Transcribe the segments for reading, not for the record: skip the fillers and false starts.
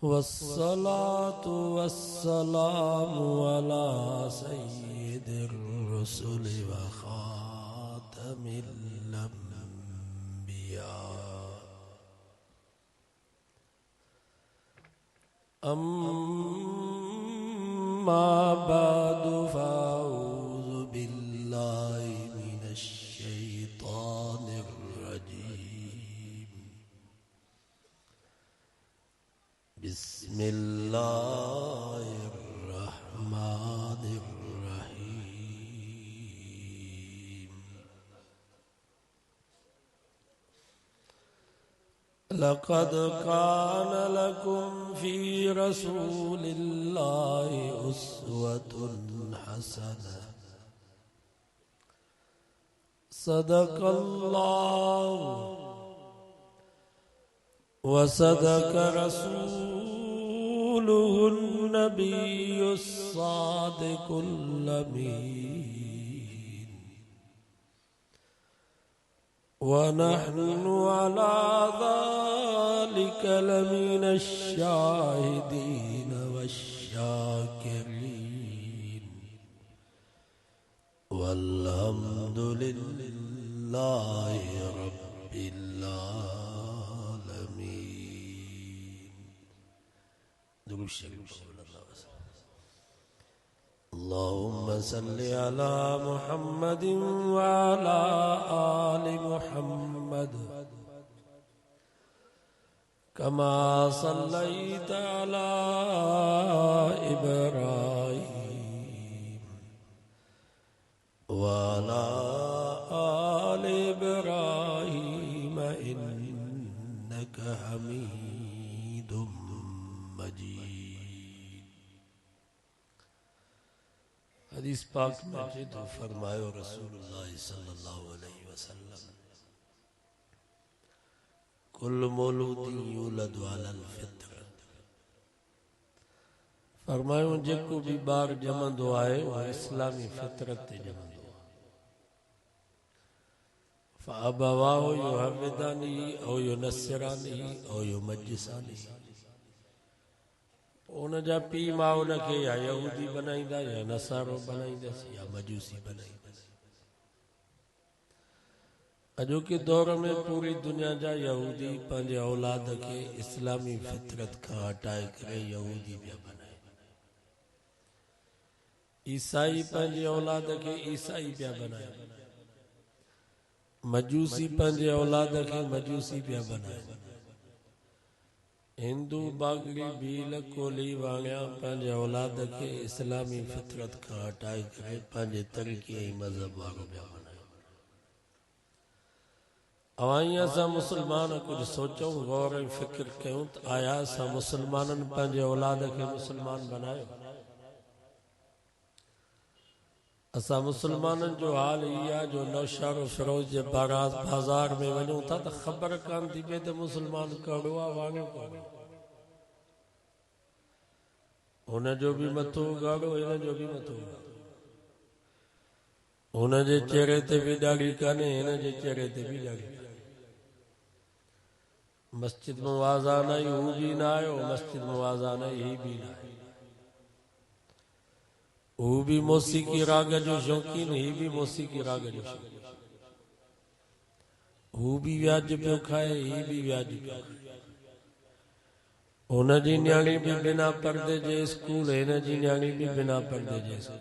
वस्सलातु वस्सलामु अला सय्यिदिर रुसुलि व खातमिल अंबिया अम्मा बअदु फ़अऊज़ु बिल्लाहि मिनश शैतानिर रजीम बिस्मिल्लाहिर रहमानिर रहीम लक़द कान लकुम फ़ी रसूलिल्लाहि उस्वतुन हसनह सदक़ल्लाहु व सदक़ रसूलुहुन नबियुस सादिकुल अमीन व नहनु अला ज़ालिका लमिनश शाहिदीन वश्शाकिरीन वल्हम्दुलिल्लाहि रब्बिल आलमीन। दुरूद शरीफ अल्लाहुम्मा सल्लि अला मुहम्मदिन व अला आलि मुहम्मद कमा सल्लैता अला इब्राहीम व अला आलि इब्राहीम इन्नका हमीदुम मजीद। हदीस पाक में जो फरमायो रसूलुल्लाह सल्लल्लाहु अलैहि वसल्लम कुल्लु मौलूदिन यूलदु अलल फित्रत फरमायो जेको भी बार जमंदो आहे वो इस्लामी फितरत ते जमंदो आहे। फअबवाहु युहविदानी औ युनस्सिरानी औ युमज्जिसानी उन जा पी मां उन खे या यहूदी बनाईंदा या नसारो बनाईंदसि या मजूसी बनाईंदसि। अॼोके दौर में पूरी दुनिया जा यहूदी पंहिंजे औलाद खे इस्लामी फितरत खां हटाए करे यहूदी पिया बनाए। ईसाई पंहिंजे औलाद खे ईसाई पिया बनाए। मजूसी पंहिंजे औलाद खे मजूसी पिया बनाए। हिंदू बागड़ी भील कोली वाणिया पंहिंजे औलाद खे इस्लामी फितरत खां हटाए करे पंहिंजे तरीक़े ऐं मज़हब वारो पिया बनाए। अवां असां मुसलमान कुछ सोचूं गौर ऐं फिक्र कयूं त आया असां मुसलमाननि पंहिंजे औलाद खे मुसलमान बनायो? असां मुसलमाननि जो हाल ई आहे जो नौशारो फिरोज जे बाज़ार में वञूं था त ख़बर कान थी पए त मुसलमान कहिड़ो आहे वांगियो कोन्हे। हुन जो बि मथो उघाड़ो हिन जो बि मथो उघाड़ो। हुन जे चेहरे ते बि ॾाढ़ी कान्हे हिन जे चेहरे ते बि ॾाढ़ी। मस्जिद में आज़ान आई हू भी न आयो, मस्जिद में आज़ान आई ही भी न आयो। हू भी मौसीकी राग जो शौकीन ही भी मौसीकी राग जो शौकीन। हू भी व्याज पियो खाए ही भी व्याज पियो खाए। हुन जी न्याणी भी बिना पर्दे जे स्कूल हिन जी न्याणी भी बिना पर्दे जे स्कूल।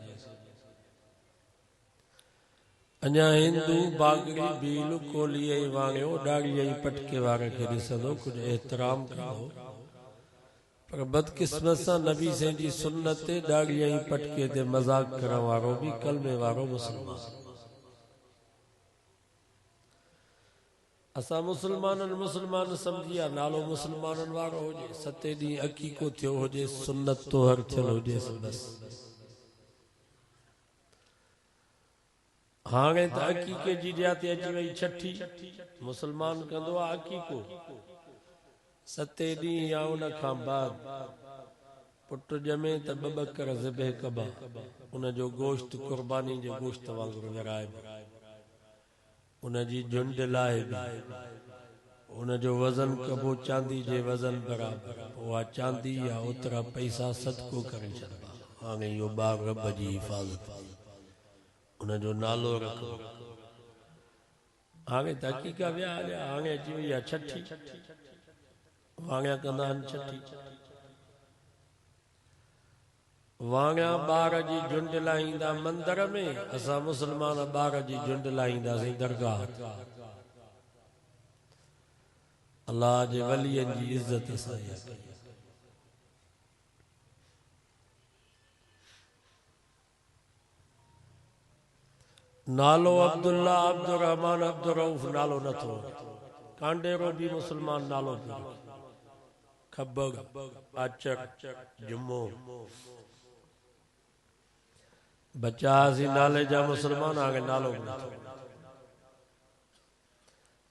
अञा हिंदू बागड़ी भील कोली ऐं वाणियो ॾाढ़ी ऐं पटके वारे खे ॾिसंदो कुछ एहतराम कंदो पर बदकिस्मत सां नबी साईं जी सुन्नत ते ॾाढ़ी ऐं पटके ते मज़ाक करण वारो भी कलमे वारो मुसलमान। असां मुसलमाननि मुसलमान सम्झिया नालो मुसलमाननि वारो हुजे, सते ॾींहुं अकीको थियो हुजे, सुन्नत तोहर थियल हुजे बस। हाणे त अकीके जी जाते अची वई छठी। मुसलमान कंदो आहे अकीको सते ॾींहुं या उन खां बाद पुट ॼमे त ॿ ॿकर ज़िबह कबा उन जो गोश्त कुर्बानी जे गोश्त वांगुरु विराए उन जी झुंड लाइ उन जो वज़न कबो चांदी जे वज़न बराबर उहा चांदी या ओतिरा पैसा सदको करे छॾिबा। हाणे इहो ॿार रब जी हिफ़ाज़त उन जो नालो रखो। हाणे तहक़ीक़ विया हलिया, हाणे अची वई आहे छठी, वाणिया कंदा आहिनि छठी। वाणिया ॿार जी झुंड लाहींदा मंदर में, असां मुस्लमान ॿार जी झुंड लाहींदासीं दरगाह। अल्लाह जे वलियनि जी इज़त सां इहा कई। नालो अब्दुल्ला, अब्दुर रहमान, अब्दुर रऊफ नालो नथो। कांडेरो भी मुसलमान नालो पियो, खब्बग, आचक, जुम्मो, बचासी नाले जा मुसलमान आगे नालो नथो।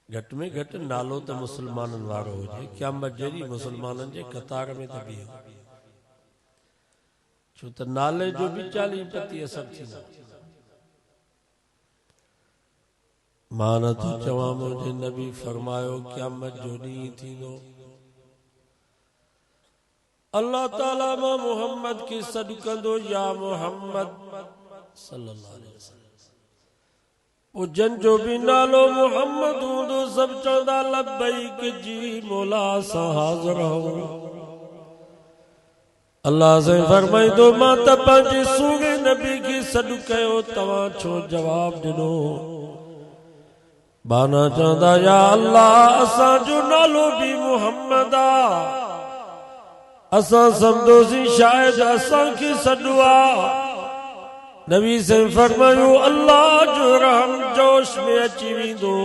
घट में घट नालो तो मुसलमानन वारो हुजे, क़यामत जड़ी मुसलमानन जे कतार में त बीहो। छो त नाले जो भी 40% असर थींदो। मान तो चवां मुंहिंजे नबी फरमायो क़यामत जो ॾींहुं थींदो, अल्लाह ताला मां मोहम्मद खे सॾु कंदो, या मोहम्मद सल्लल्लाहु अलैहि वसल्लम। पोइ जंहिंजो बि नालो मोहम्मद हूंदो सभु चवंदा लब्बैक जी मौला सां हाज़िर आहियूं। अल्लाह साईं फरमाईंदो मां त पंहिंजे सूणे नबी खे सॾु कयो, तव्हां छो जवाब ॾिनो? बाना चवंदा या अल्लाह असांजो नालो भी मोहम्मद आ, असां सम्झोसीं शायदि असांखे सॾु आ। नबी से फरमायो अल्लाह जो रहम जोश में अची वेंदो।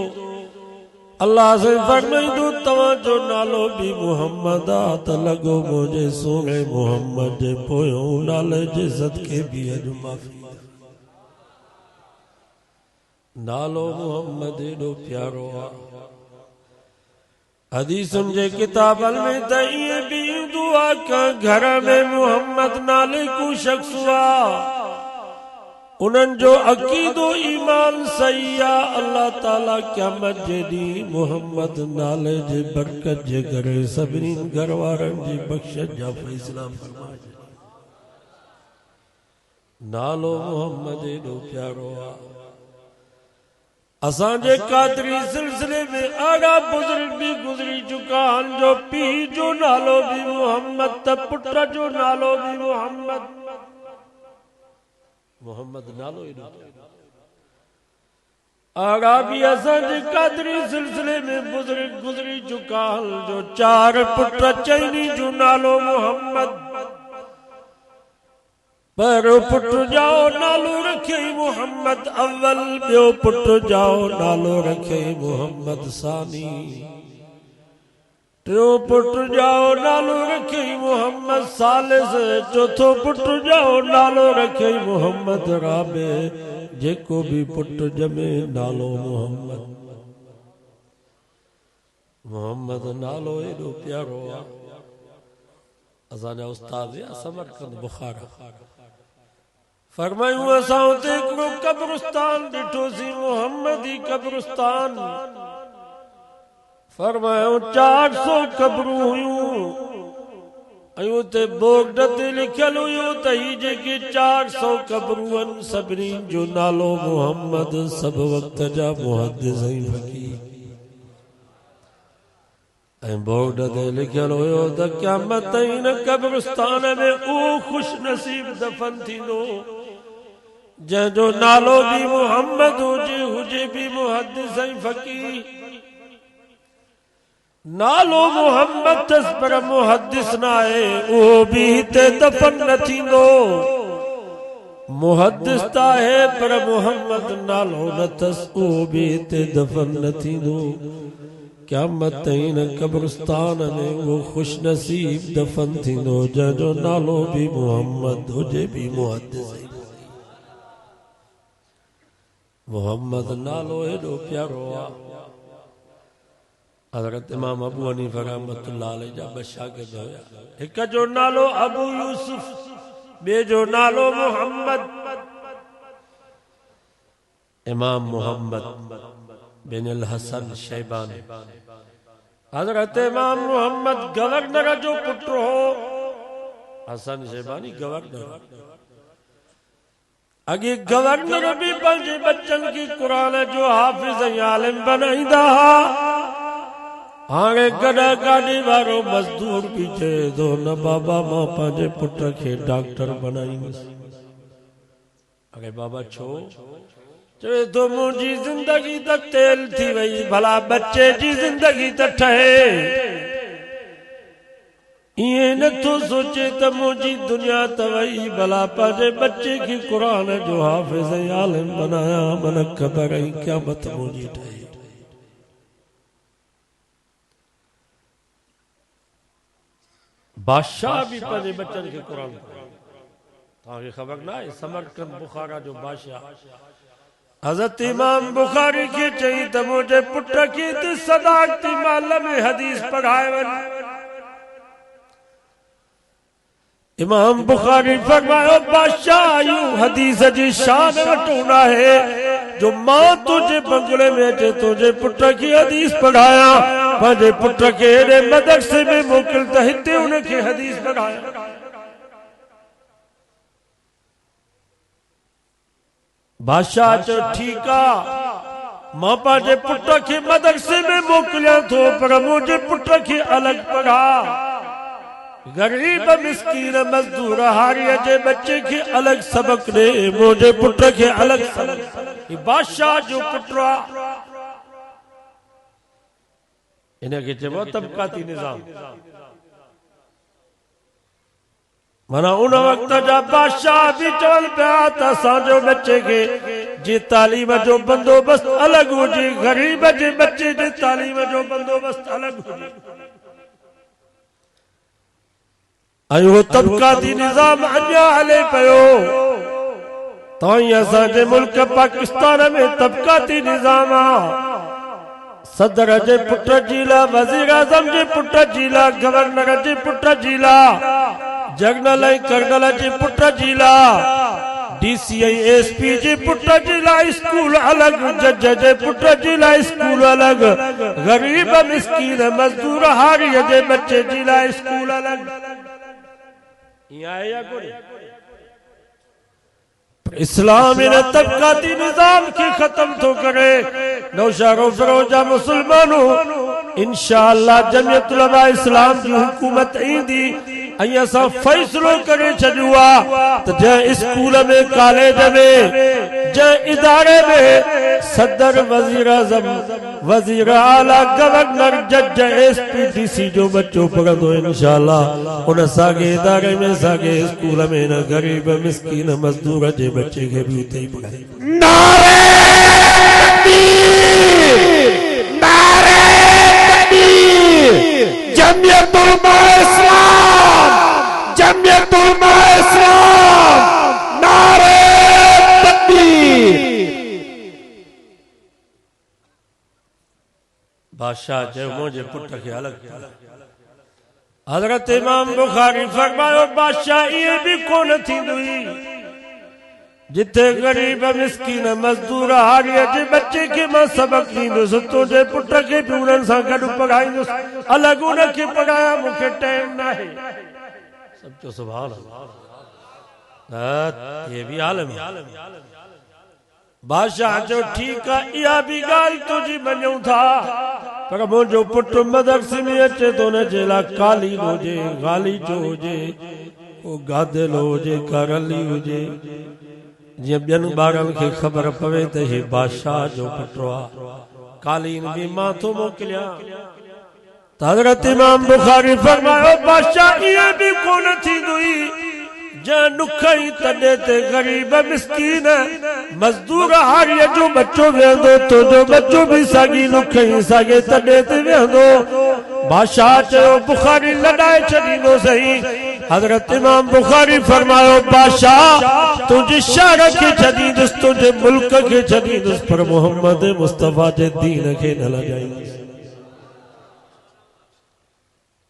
अल्लाह से फरमाईंदो तव्हांजो नालो भी मोहम्मद आ, त लॻो मुंहिंजे सोने मोहम्मद जे पोयों नाले जे सदके भी अॼु माफ़ी। नालो मोहम्मद एॾो प्यारो आ। हदीसुनि जे किताबनि में त ईअं बि ईंदो आ त घर में मोहम्मद नाले को शख्स आ, उन्हनि जो अक़ीदो ईमान सही आ। अल्लाह ताला क़यामत जे ॾींहुं मोहम्मद नाले जे बरकत जे करे सभिनी घर वारनि जी बख़्शिश जा फ़ैसला फरमाए। नालो मोहम्मद एॾो प्यारो आ। असांजे कादरी सिलसिले में आड़ा बुजुर्ग भी गुज़री चुका आहिनि, जो पीउ जो नालो भी मोहम्मद त पुट जो नालो भी मोहम्मद। मोहम्मद नालो एॾो आड़ा भी असांजे कादरी सिलसिले में बुजुर्ग गुज़री चुका आहिनि, जो 4 पुट चइनी जो नालो मोहम्मद, पर पुट जाओ नालो रखे मोहम्मद अव्वल, ॿियो पुट जाओ नालो रखे मोहम्मद सानी, टियों पुट जाओ नालो रखे मोहम्मद सालिस, चौथो पुट जाओ नालो रखे मोहम्मद राबे। जेको भी पुट जमे नालो मोहम्मद। मोहम्मद नालो एॾो प्यारो आ। असांजा उस्ताद समरकंद बुखारा फरमायूं असां उते हिकिड़ो कब्रिस्तान ॾिठोसीं, मोहम्मदी कब्रिस्तान। फरमायो 400 कब्रूं हुयूं, ऐं उते बोर्ड ते लिखियल हुयो त ही जेके 400 कब्रूं आहिनि सभिनी जो नालो मोहम्मद, सभु वक़्त जा मुहद्दिस ऐं फ़क़ीह। ऐं बोर्ड ते लिखियल हुयो त क़यामत ताईं हिन कब्रिस्तान में उहो ख़ुश नसीब दफ़न थींदो जंहिंजो नालो भी मोहम्मद हुजे भी मुहद्दिस ऐं फ़क़ीह। नालो मोहम्मद तस पर मुहद्दिस न आहे, उहो भी हिते दफ़न न थींदो। मुहद्दिस त आहे पर मोहम्मद नालो न तस, उहो भी हिते दफ़न न थींदो। क़यामत ताईं कब्रिस्तान में वो खुश नसीब दफ़न थींदो जंहिंजो नालो भी मोहम्मद हुजे भी मुहद्दिस। मोहम्मद नालो एॾो प्यारो आ। हज़रत इमाम अबू हनीफा रहमतुल्लाह अलैह जा 2 शागिर्द हुया। हिक जो नालो अबू यूसुफ, ॿिए जो नालो मोहम्मद। इमाम मोहम्मद बिन अल हसन शैबानी हजरत इमाम मोहम्मद गवर्नर जो पुत्र हो हसन शेबानी गवर्नर अगे गवर्नर भी पंहिंजे बच्चन की कुरान जो हाफिज आलिम बनाईंदा हाणे गॾा गाॾी वारो मजदूर भी चए थो न बाबा मां पंहिंजे पुट खे डॉक्टर बनाईंदुसि। अरे बाबा छो? चवे तो मुंहिंजी जिंदगी त तेल थी वई भला बच्चे जी जिंदगी त ठहे। इएं नथो सोचे त मुंहिंजी दुनिया त वई भला पंहिंजे बच्चे खे क़ुरान जो हाफ़िज़ आलिम बनाया मन ख़बर आई क़यामत मुंहिंजी ठहे। बादशाह भी पंहिंजे बच्चन खे क़ुरान तव्हांखे ख़बर न आहे समरकंद बुखारा जो बादशाह हज़रत इमाम बुखारी खे चई त मुंहिंजे पुट खे त सदाकती माल में हदीस पढ़ाए वञ। इमाम बुखारी फरमायो बादशाह यूं हदीस जी शान वटूं आहे जो मां तुझे बंगले में अचे तुझे पुट की हदीस पढ़ाया पंहिंजे पुट खे एॾे मदरसे में मोकिल त हिते उनखे हदीस पढ़ाया। बादशाह चयो ठीक आ मां पंहिंजे पुट खे मदरसे में मोकिलियां थो पर मुंहिंजे पुट खे अलॻि पढ़ा। गरीब मिस्कीन मजदूर हारीअ जे बच्चे खे अलॻि सबक ॾे मुंहिंजे पुट खे अलॻि सबक। बादशाह जो पुट आहे इनखे चइबो तबक़ाती निज़ाम। माना उन वक्त जा बादशाह भी चवनि पिया त असांजो बच्चे खे जी तालीम जो बंदोबस्त अलॻि हुजे गरीब जे बच्चे जे तालीम जो बंदोबस्त अलॻि हुजे। ऐं तबक़ाती निज़ाम अञा हले पियो ताईं असांजे मुल्क पाकिस्तान में तबक़ाती निज़ाम आहे। सदर जे पुट जी लाइ वज़ीर आज़म जे पुट जी लाइ गवर्नर जे पुट जी लाइ जनरल ऐं कर्नल जे पुट जी लाइ डीसी ऐं एसपी जे पुट जी लाइ स्कूल अलॻि जज जे पुट जी लाइ स्कूल अलॻि गरीब मिस्कीन मजदूर हारीअ जे बच्चे जी लाइ स्कूल अलॻि। इस्लाम इन तबक़ाती निज़ाम के खत्म तो करे। नौशहरों फिरोजा मुसलमानों इंशाअल्लाह जमियत उलमा इस्लाम की हुकूमत ईंदी ऐं असां फ़ैसिलो करे छॾियो आहे त जंहिं स्कूल में कॉलेज में जंहिं इदारे में सदर वज़ीर आज़म वज़ीर आला गवर्नर जज एसपी डीसी जो बच्चो पढ़ंदो इंशाअल्लाह उन साॻे इदारे में साॻे स्कूल में न गरीब मिस्कीन मजदूर जे बच्चे खे भी उते ही पढ़ाई। नारे तकबीर नारे तकबीर जमियत उलमा इस्लाम जमियत उलमा इस्लाम नारे तकबीर। बादशाह चयो मुंहिंजे पुट खे अलॻि। हज़रत इमाम बुखारी फरमायो बादशाह इहे भी कोन थींदी जिथे गरीब मिस्कीन मजदूर हारीअ जे बच्चे खे मां सबक ॾींदुसि तुंहिंजे पुट खे बि उन्हनि सां गॾु पढ़ाईंदुसि अलॻि उनखे पढ़ाया मूंखे टाइम न आहे। सब चो सुभान अल्लाह ये भी आलम बादशाह चयो ठीक आहे इहा भी ॻाल्हि तुंहिंजी मञूं था पर मुंहिंजो पुटु मदरसे में अचे थो हुनजे लाइ कालीन हुजे गालीचो हुजे को गादेलो हुजे करली हुजे जीअं ॿियनि ॿारनि खे ख़बर पवे त हे बादशाह जो पुटु आहे कालीन भी मां थो मोकिलियां। हज़रत इमाम बुखारी फरमायो बादशाह इहे भी कोन थींदी जंहिं नुख ई तॾे ते गरीब मिस्कीन मजदूर हारीअ जो बच्चो वेहंदो तुंहिंजो बच्चो भी साॻी नुख ई साॻे तॾे ते वेहंदो। बादशाह चयो बुखारी लॾाए छॾींदो सही। हज़रत इमाम बुखारी फरमायो बादशाह तुंहिंजे शहर खे छॾींदुसि तुंहिंजे मुल्क खे छॾींदुसि पर मोहम्मद मुस्तफ़ा जे दीन खे न लॻाईंदुसि।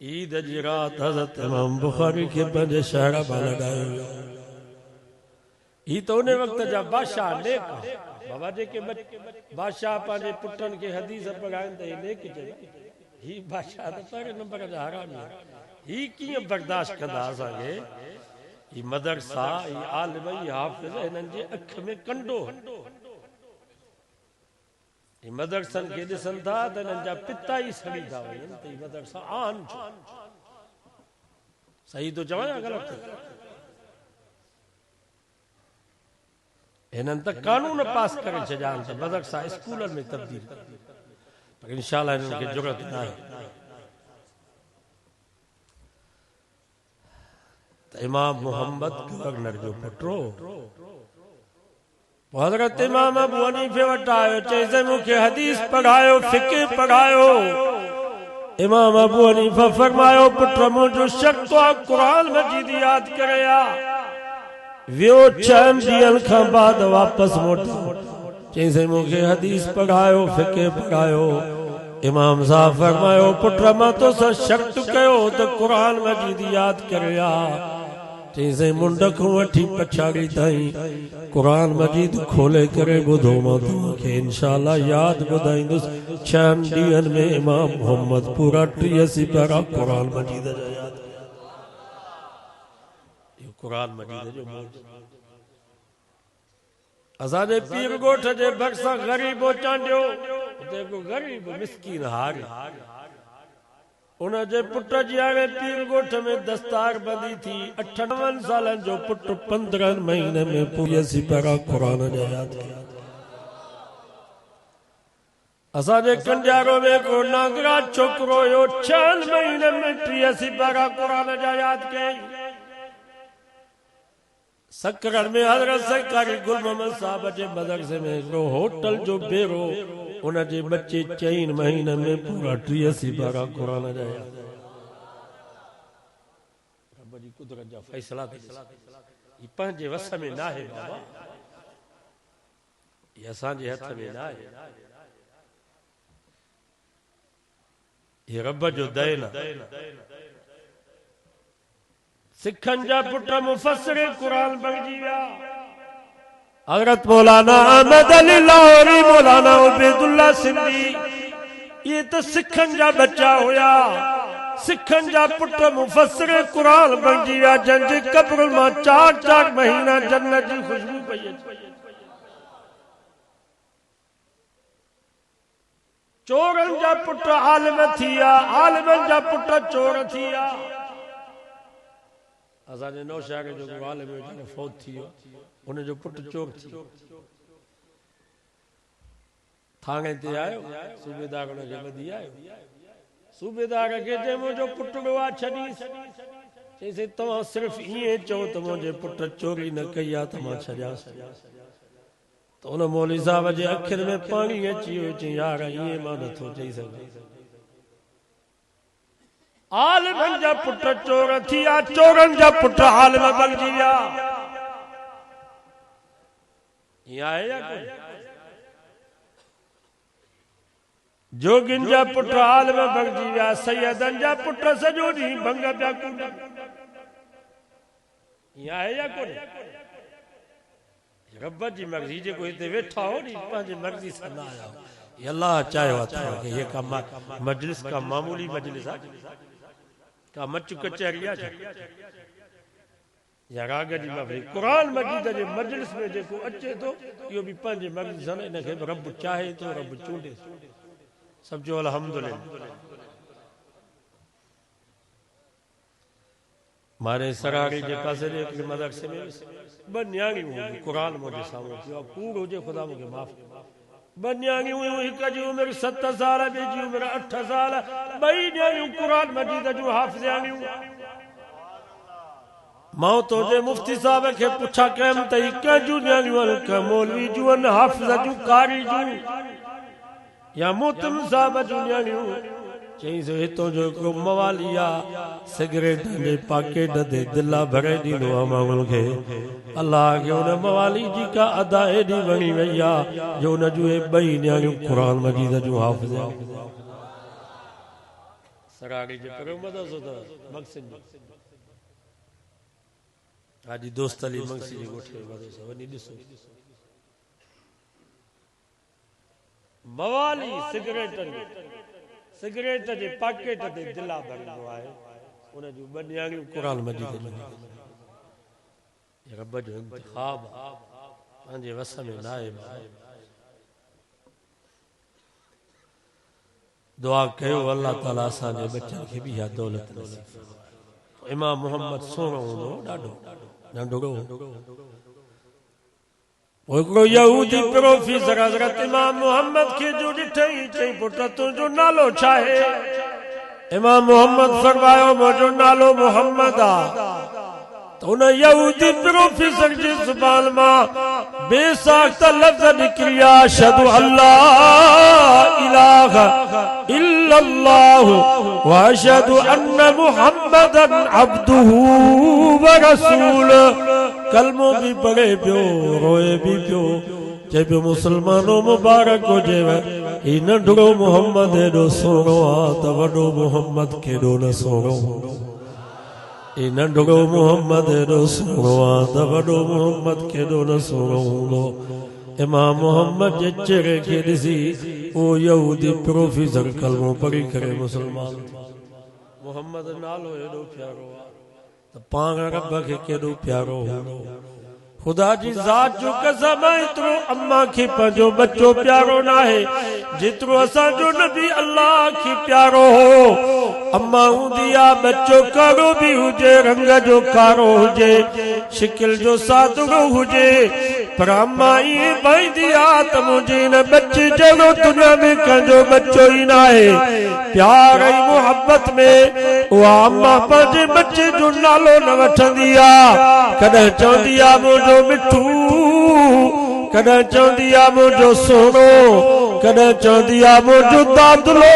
ईद जी रात हज़रत इमाम बुखारी के पंहिंजे शहर मां लॻायो वियो। ही तो उन वक्त जा बादशाह नेक बाबा जेके बादशाह पंहिंजे पुटनि खे हदीस पढ़ाइनि त हे नेक चइबा ही बादशाह तो पर नंबर जा हरामी ही कीअं बर्दाश्त कंदा असांखे ही मदरसा ही आलिम ही हाफ़िज़ हिननि जे अख में कंडो ही मदरसनि खे ॾिसनि था त हिननि जा पिता ई सड़ी था वञनि त ही मदरसा आन छो सही तो चवां या ग़लति हिननि त कानून पास करे छॾिया आहिनि त मदरसा स्कूलनि में तब्दील पर इंशाअल्लाह हिननि खे ज़रूरत न आहे त इमाम मोहम्मद गवर्नर जो पुटो हज़रत इमाम अबू हनीफे वटि आयो चईं मूंखे हदीस पढ़ायो फ़िक़्ह पढ़ायो इमाम अबू हनीफा फरमायो पुट मुंहिंजो शक आहे क़ुरान मजीद यादि करे आ वियो 6 ॾींहंनि खां बाद वापसि मोटो चईं मूंखे हदीस पढ़ायो फ़िक़्ह पढ़ायो इमाम साहब फरमायो पुट मां तोसां शक कयो त क़ुरान मजीद यादि करे आ चईं मुंड खां वठी पछाड़ी ताईं क़ुरान मजीद खोले करे ॿुधो मां तव्हांखे इंशाअल्लाह यादि ॿुधाईंदुसि 6 ॾींहंनि में इमाम मोहम्मद पूरा 83 पारा क़ुरान मजीद जा यादि क़ुरान मजीद जो असांजे पीर ॻोठ जे भरिसां ग़रीबो चांडियो उते को ग़रीब मिस्कीन हारी उन जे पुट जी हाणे पीर ॻोठ में दस्तार बंदी थी 58 सालनि जो पुट 15 महीने में पूरी 80 पारा क़ुरान जा यादि कया असांजे कंडियारो में को नागराज छोकिरो हुयो 6 महीने में 83 पारा क़ुरान जा यादि कयईं सकरन में हज़रत सरकारी गुल मोहम्मद साहब जे मदरसे में हिकिड़ो होटल जो बेरो उन जे बच्चे 4 महीने में पूरा 83 पारा क़ुरान जा यादि रब जी कुदरत जा फ़ैसला थी ये पंहिंजे वस में न आहे बाबा ये असांजे हथ में न आहे ये रब जो दयन सिखन जा पुट मुफस्सिर कुरान बणजी विया हज़रत मौलाना अहमद अली लाहौरी मौलाना उबैदुल्लाह सिंधी ये तो सिखन जा बच्चा हुया सिखन जा पुट मुफस्सिर कुरान बणजी विया जंहिंजे कब्र मां 4 महीना जन्नत जी खुशबू पई चोरन जा पुट आलिम थिया आलिमन जा पुट चोर थिया असांजे नौशहर जो आलिम फौत थी वियो उन जो पुट चोर थी थाणे ते आयो सूबेदार उन खे ॿधी आयो सूबेदार खे चई मुंहिंजो पुटड़ो आहे छॾीस चईं तव्हां सिर्फ़ ईअं चओ त मुंहिंजे पुट चोरी न कई आहे त मां छॾियांसि त उन मौलवी साहब जे अखियुनि में पाणी अची वियो चई यार ईअं मां नथो चई सघां आलिमन जा पुट चोर थिया चोरन जा पुट आलिम बणजी विया जोगिन जा पुट आलिम बणजी विया सैयदन जा पुट सॼो ॾींहुं भंग पिया कूटनि आहे या कोन रब जी मर्ज़ी जेको हिते वेठा हो नी पंहिंजी मर्ज़ी सां न आया ये अल्लाह चाहियो आहे ये का मजलिस का मामूली मजलिस आहे का मच कचहरी आहे या राग जी महफ़िल क़ुरान मजीद जे मजलिस में जेको अचे थो इहो बि पंहिंजे मर्ज़ी सां इनखे रब चाहे थो रब चूंडे सभु जो अल्हम्दुलिल्लाह मारे सरारी जे पासे जे मदरसे में 2 न्याणियूं हुयूं क़ुरान मुंहिंजे साम्हूं पियो कूड़ हुजे ख़ुदा मूंखे माफ़ 2 न्याणियूं हुयूं हिक जी उमिरि 7 साल ॿिए जी उमिरि 8 साल 2 न्याणियूं क़ुरान मजीद जूं हाफ़िज़ाणियूं मां तो जे मुफ्ती साहब खे पुछा कयमि त ही कंहिंजूं न्याणियूं आहिनि का मौलवी जूं आहिनि हाफ़िज़ जूं कारी जूं या मोहतम साहब जूं न्याणियूं चईं हितों जो हिकिड़ो मवाली आहे सिगरेट जे पाकेट ते दिला भरे ॾींदो आहे माण्हुनि खे अल्लाह खे उन मवाली जी का अदा एॾी वणी वई आहे जो उन जूं 2 न्याणियूं क़ुरान मजीद जूं हाफ़िज़ सरारी जे पर मदरसो त मक़सद हाजी दोस्त अली मंगसी जी ॻोठे मदरसो वञी ॾिसो मवाली सिगरेटनि सिगरेट जे पैकेट ते दिला भरंदो आहे उन जूं बनियाणियूं क़ुरान मजीद जूं रब जो इंतिखाब पंहिंजे वस में न आहे दुआ कयो अल्लाह ताला असांजे बचनि खे बि इहा दौलत नसीब इमाम मोहम्मद सोनो हूंदो ॾाढो नंढड़ो हिकिड़ो यहूदी प्रोफेसर हज़रत इमाम मोहम्मद खे जो ॾिठई चई पुट तुंहिंजो नालो छा आहे इमाम मोहम्मद फरमायो मुंहिंजो नालो मोहम्मद आहे तो उन यहूदी प्रोफेसर जी ज़ुबान मां बेसाख्त लफ्ज़ निकिरिया अशहदु अल्ला इलाहा इल्लल्लाह व अशहदु अन्न मुहम्मदन अब्दुहु व रसूलुहु कलमो भी पढ़े पियो रोए भी पियो चे पियो मुसलमानों मुबारक हुजेव ही नंढड़ो मोहम्मद एॾो सोनो आहे त वॾो मोहम्मद केॾो न सोनो ही नंढड़ो मोहम्मद एॾो सोनो आहे त वॾो मोहम्मद केॾो न सोनो हूंदो इमाम मोहम्मद जे चेहरे खे ॾिसी उहो यहूदी प्रोफेसर कलमो पढ़ी करे मुसलमान मोहम्मद नालो एॾो प्यारो आहे पाण रब खे केॾो प्यारो हूंदो खुदा जी ज़ात जो कसम एतिरो अम्मा खे पंहिंजो बच्चो प्यारो न आहे जेतिरो असांजो नबी अल्लाह खे प्यारो हो अम्मा हूंदी आहे बच्चो कारो बि हुजे रंग जो कारो हुजे शिकिल जो सादड़ो हुजे पर अम्मा ईअं पाईंदी आहे त मुंहिंजे हिन बच्चे जहिड़ो दुनिया में कंहिंजो बच्चो ई न आहे प्यार ऐं मोहबत में उहा अम्मा पंहिंजे बच्चे जो नालो न वठंदी आहे कॾहिं चवंदी आहे मुंहिंजो मिठू कॾहिं चवंदी आहे मुंहिंजो सोनो कॾहिं चवंदी आहे मुंहिंजो दादलो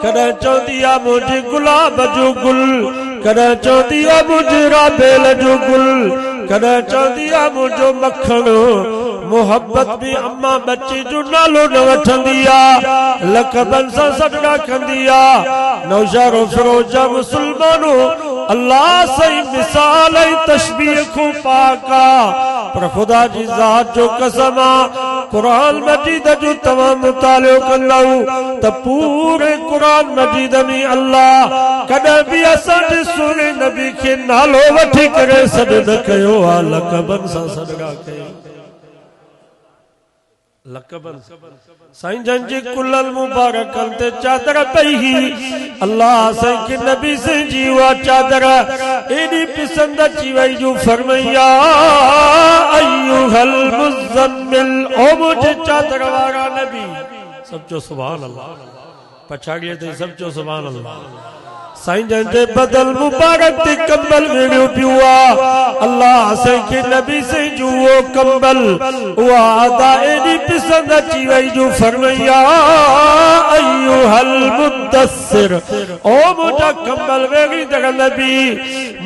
कॾहिं चवंदी आहे मुंहिंजे गुलाब जो गुल कॾहिं चवंदी आहे मुंहिंजे राबेल जो गुल कॾहिं चवंदी आहे मुंहिंजो मखण मोहब्बत में अम्मा बच्चे जो नालो न वठंदी आहे लक़बनि सां सॾड़ा कंदी आहे नौशारो फिरोजा मुसलमानो अल्लाह सही मिसाल ऐं तशबीह खां पाक आहे पर ख़ुदा जी ज़ात जो कसम आहे क़ुरान मजीद जो तव्हां मुतालियो कंदव त पूरे क़ुरान मजीद में अल्लाह कॾहिं बि असांजे सुहिणे नबी खे नालो वठी करे सॾ न कयो आहे लक़बनि सां सॾड़ा कयो लक़बन साईं जन जी कुलल मुबारकन ते चादर पई अल्लाह साईं के नबी से जी वा चादर एडी पसंद अची वई जो फरमाया अय्युहल मुज़म्मिल ओ मुझे चादर वारा नबी सब जो सुभान अल्लाह पछाड़िए ते सब जो सुभान अल्लाह साईं जन जे बदल मुबारक ते कंबल वेड़ियो पियो अल्लाह साईं के नबी से जो वो कंबल उहा अदा एडी पसंद अची वई जो फरमाया अय्युहल मुद्दस्सिर ओ मुझा कंबल वेड़ी दर नबी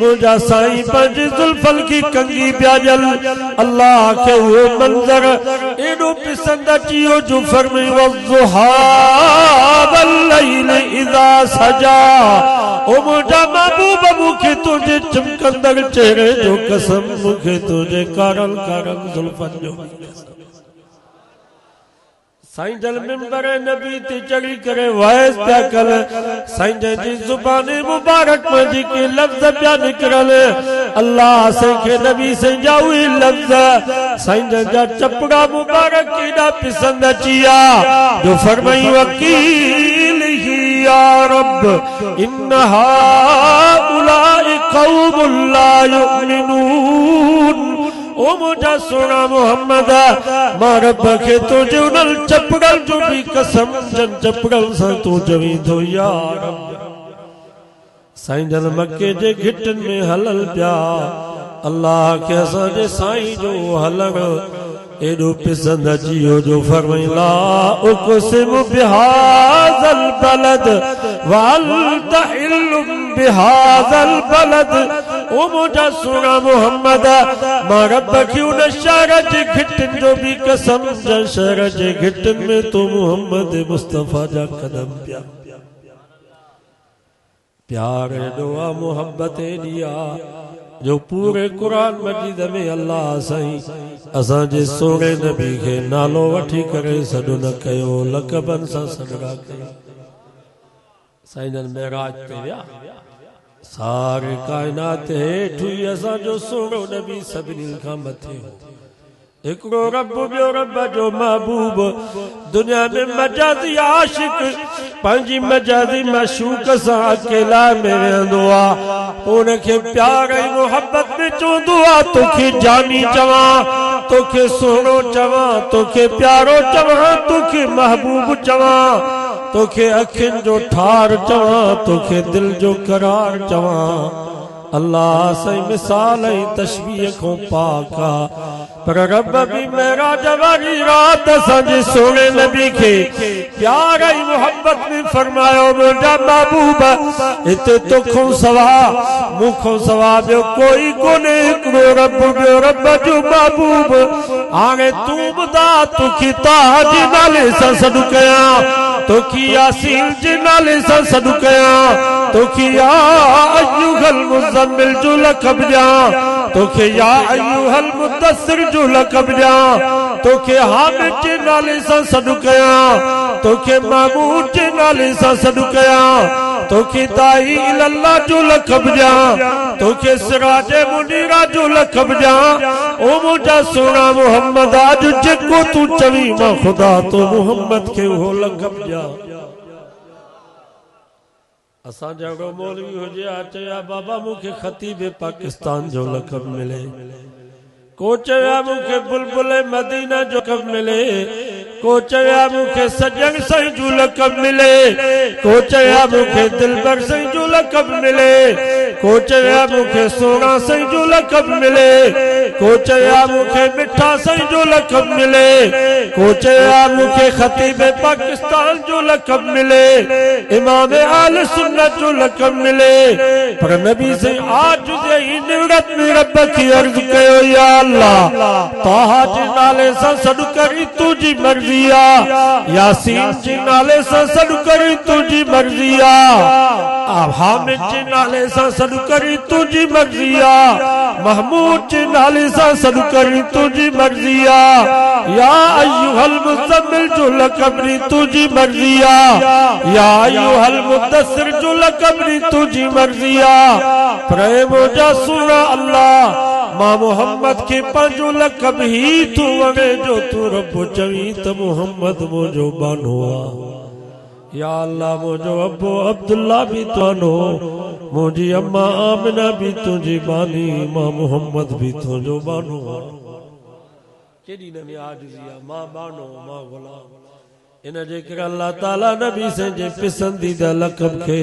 मुझा साईं पंहिंजी जुल्फन की कंगी प्याजल अल्लाह के वो मंजर एडो पसंद अची वियो जो फरमाई वज़ुहा वल्लैल इज़ा सजा ओ मुझा महबूब मुखे तुझे चमकंदड़ चेहरे जो कसम मुखे तुझे कारल कारल जुल्फन जो साईं जल मिंबर नबी ते चढ़ी करे वाइस पिया कर साईं जन जी ज़ुबान मुबारक में जेके लफ्ज़ पिया निकरल अल्लाह साईं के नबी से जाऊं लफ्ज़ साईं जन जा चपड़ा मुबारक केॾा पसंद अची विया जो फरमाई वकील ही या रब इन हाउलाई कौमुन ला युमिनून ओ मुझा सोना मोहम्मद मां रब खे तुझे उन चपड़ल जो भी कसम जन चपड़ल सां तू जवी थो या रब साईं जन मक्के जे घिटन में हलल पिया अल्लाह के असांजे साईं जो हलण एडो पसंद अची वियो जो फरमाई ला उक़सिम बिहाज़ल बलद वअन्त हिल्लुम बिहाज़ल बलद ओ मुझा सोना मोहम्मद मां रब खे उन शहर जे घिटन जो भी कसम जन शहर जे घिटन में तो मोहम्मद मुस्तफा जा कदम पिया प्यार एडो आ मोहब्बत एडी आ जो पूरे कुरान मजीद में अल्लाह साईं असांजे सोने नबी के नालो वठी करे सॾ न कयो लक़बन सां सॾड़ा कयो साईं मेराज ते विया सारे कायनात हेठ हुई असां जो सोनो नबी सभिनी खां मथे हो एकड़ो रब बियो रब जो महबूब दुनिया में मजाजी आशिक पंहिंजी मजाजी मशूक सां अकेला में वेंदो आहे उनखे प्यार ऐं मोहब्बत में चवंदो आहे तोखे जानी चवां तोखे सोनो चवां तोखे प्यारो चवां तोखे महबूब चवां तोखे अखियुनि जो ठार चवां तोखे दिल जो करार चवां अल्लाह सही मिसाल ऐं तशबीह खां पाक आहे पर रब भी मेराज वारी रात असांजे सोने नबी खे प्यार ऐं मोहब्बत में फरमायो मुंहिंजा महबूब हिते तोखां सवा मूंखां सवा ॿियो कोई कोन्हे हिकिड़ो रब ॿियो रब जो महबूब हाणे तूं ॿुधा तोखे ताह जे नाले सां सॾु कयां तोखे यासीन जे नाले सां सॾु कयां तोखे या अय्युहल मुज़म्मिल जो लक़ब ॾियां तोखे या अय्युहल मुद्दसिर जो लक़ब ॾियां तोखे हामिद जे नाले सां सॾु कयां तोखे महमूद जे नाले सां सॾु कयां तोखे दाई इल्लल्लाह जो लक़ब ॾियां तोखे सिराज मुनीरा जो लक़ब ॾियां ओ मुंहिंजा सोना मोहम्मद अॼु जेको तूं चवी मां ख़ुदा तो मोहम्मद खे उहो लक़ब ॾियां असां जहिड़ो मौलवी हुजे चया बाबा मूंखे खतीब पाकिस्तान जो लक़ब मिले को चया मूंखे बुलबुल मदीना जो लक़ब मिले को चया मूंखे सजन साईं जो लक़ब मिले को चया मूंखे दिलबर साईं जो लक़ब मिले को चया मूंखे सोना साईं जो लक़ब मिले को चया मूंखे मिठा साईं जो लक़ब मिले को चया मूंखे खतीब पाकिस्तान जो लक़ब मिले इमाम आल सुन्नत जो लक़ब मिले पर नबी से आज जे निवरत में रब की अर्ज कयो या अल्लाह ताहा जे नाले सां सॾु करी तुंहिंजी मर्ज़ी यासीन जे नाले सां सॾु करी तुंहिंजी मर्ज़ी हामिद जे नाले सां सॾु करी तुंहिंजी मर्ज़ी महमूद जे नाले सां सॾु करी तुंहिंजी मर्ज़ी या अय्युहल मुज़म्मिल जो लक़ब ॾी तुंहिंजी मर्ज़ी या अय्युहल मुद्दसिर जो लक़ब ॾी तुंहिंजी मर्ज़ी प्रेम जा सुना अल्लाह मां मोहम्मद के पंहिंजो लक़ब ही तू वणे जो तू रब चवी त मोहम्मद मुंहिंजो बानो आहे या अल्लाह मुंहिंजो अबो अब्दुल्ला भी तुंहिंजो मुंहिंजी अम्मा आमिना भी तुंहिंजी बानी मां मोहम्मद भी तुंहिंजो बानो आहे केॾी न में आजिज़ी आहे मां बानो मां गुलाम इन जे करे अल्लाह ताला नबी से जे पसंदीदा लक़ब के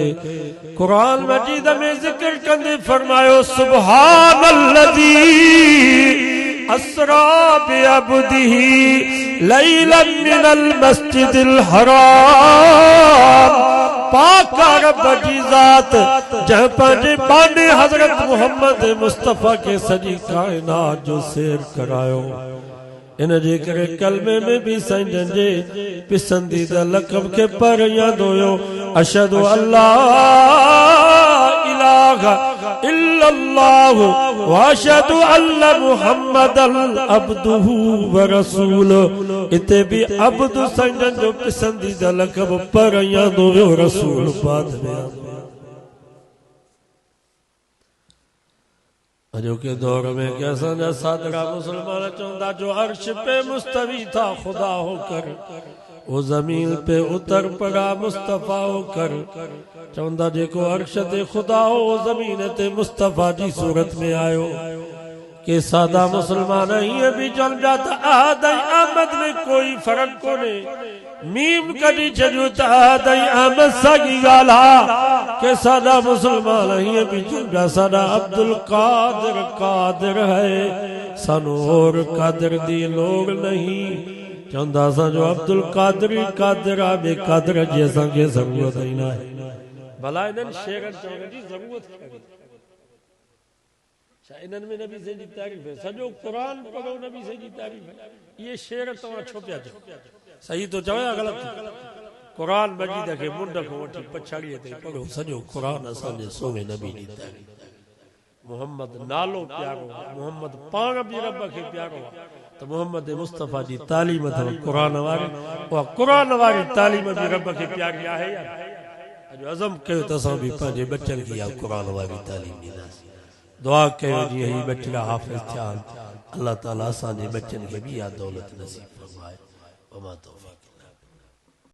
कुरान मजीद में जिक्र कंदे फरमायो सुब्हानल्लज़ी अस्रा बिअब्दिही लैलन मिनल मस्जिदिल हराम पाक रब जी ज़ात जंहिं पंहिंजे बाने हज़रत मोहम्मद मुस्तफ़ा के सॼी कायनात जो सैर करायो इन जे करे कलमे में भी साईं जे पसंदीदा लक़ब के पर याद हुयो अशहदु अल्ला इलाहा इल्लल्लाह व अशहदु अन्न मुहम्मदन अब्दुहु व रसूलुहु इते भी अब्दु साईं जो पसंदीदा लक़ब पर याद हुयो रसूल बाद में अॼोके दौर में के असांजा सादरा मुसलमान चवंदा जो अर्श पे मुस्तवी था खुदा होकर वो जमीन पे उतर पड़ा मुस्तफा होकर चवंदा जेको अर्श ते खुदा हो वो जमीन ते मुस्तफा जी सूरत में आयो के सादा मुसलमान हीअं भी चवनि पिया त अहद ऐं अहमद में कोई फर्क कोन्हे मीम कढी छॾियो त अहद ऐं अहमद साॻी ॻाल्हि आहे के सादा मुसलमान हीअं भी चवनि पिया साडा अब्दुल कादिर कादिर है सानू और कादिर दी लोड़ नहीं चवंदा असांजो अब्दुल कादिर ई कादिर आहे ॿिए कादिर जी असांखे ज़रूरत ई न आहे भला इन्हनि शेरनि चवण जी ज़रूरत इन्हनि में नबी से जी तारीफ़ है सॼो क़ुरान पढ़ो नबी से जी तारीफ़ है ये शेर तव्हां छो पिया चओ सही तो चओ या ग़लति क़ुरान मजीद खे मुंड खां वठी पछाड़ीअ ताईं पढ़ो सॼो क़ुरान असांजे सोने नबी जी तारीफ़ मोहम्मद नालो प्यारो मोहम्मद पाण बि रब खे प्यारो तो मोहम्मद मुस्तफ़ा जी तालीम अथव क़ुरान वारी उहा क़ुरान वारी तालीम बि रब खे प्यारी आहे या अॼु अज़म कयो त असां बि पंहिंजे ॿचनि खे इहा क़ुर वारी तालीम ॾींदासीं। दुआ कयो जीअं ही ॿचड़ा हाफ़िज़ थिया, अल्लाह ताला असांजे ॿचनि खे बि इहा दौलत नसीब फरमाए। वमा तौफ़ीक़